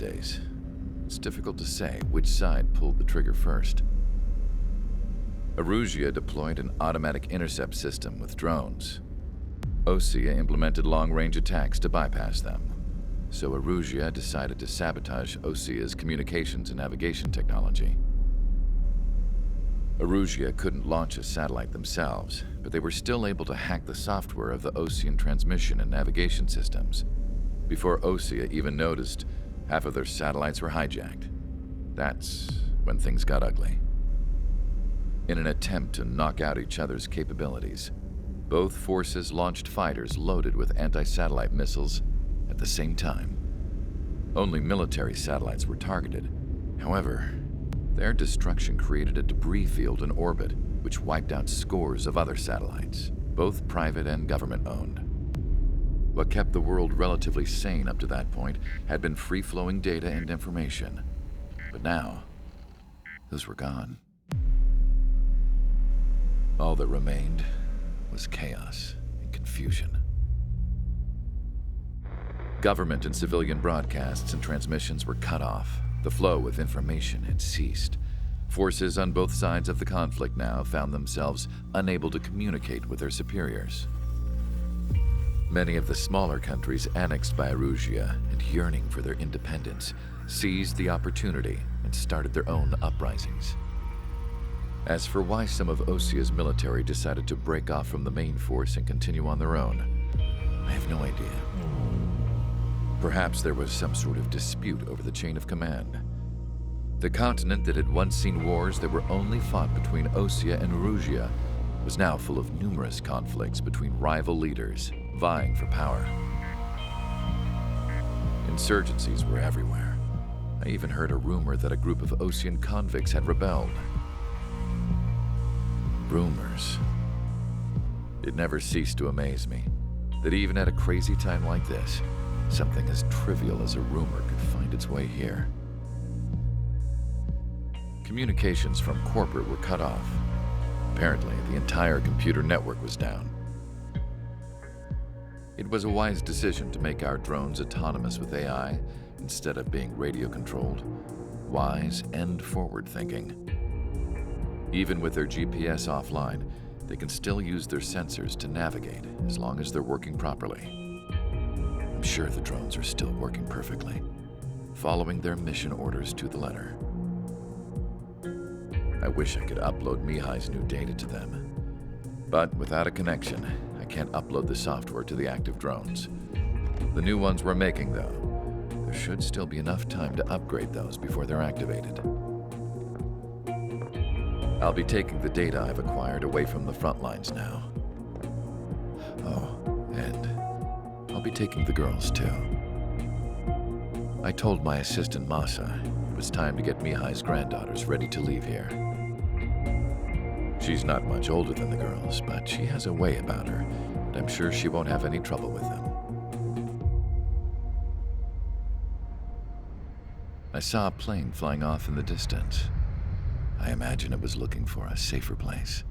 days. It's difficult to say which side pulled the trigger first. Erusia deployed an automatic intercept system with drones. Osea implemented long-range attacks to bypass them. So Erusia decided to sabotage Osea's communications and navigation technology. Erusia couldn't launch a satellite themselves, but they were still able to hack the software of the Osean transmission and navigation systems. Before Osea even noticed, half of their satellites were hijacked. That's when things got ugly. In an attempt to knock out each other's capabilities, both forces launched fighters loaded with anti-satellite missiles at the same time. Only military satellites were targeted. However, their destruction created a debris field in orbit, which wiped out scores of other satellites, both private and government-owned. What kept the world relatively sane up to that point had been free-flowing data and information. But now, those were gone. All that remained was chaos and confusion. Government and civilian broadcasts and transmissions were cut off. The flow of information had ceased. Forces on both sides of the conflict now found themselves unable to communicate with their superiors. Many of the smaller countries annexed by Erusia and yearning for their independence seized the opportunity and started their own uprisings. As for why some of Osea's military decided to break off from the main force and continue on their own, I have no idea. Perhaps there was some sort of dispute over the chain of command. The continent that had once seen wars that were only fought between Osea and Erusia was now full of numerous conflicts between rival leaders vying for power. Insurgencies were everywhere. I even heard a rumor that a group of Osean convicts had rebelled. Rumors. It never ceased to amaze me that even at a crazy time like this, something as trivial as a rumor could find its way here. Communications from corporate were cut off. Apparently, the entire computer network was down. It was a wise decision to make our drones autonomous with AI instead of being radio-controlled. Wise and forward-thinking. Even with their GPS offline, they can still use their sensors to navigate as long as they're working properly. I'm sure the drones are still working perfectly, following their mission orders to the letter. I wish I could upload Mihai's new data to them. But without a connection, I can't upload the software to the active drones. The new ones we're making, though, there should still be enough time to upgrade those before they're activated. I'll be taking the data I've acquired away from the front lines now. Oh, and I'll be taking the girls, too. I told my assistant Masa it was time to get Mihai's granddaughters ready to leave here. She's not much older than the girls, but she has a way about her, and I'm sure she won't have any trouble with them. I saw a plane flying off in the distance. I imagine it was looking for a safer place.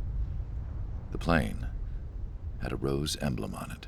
The plane had a rose emblem on it.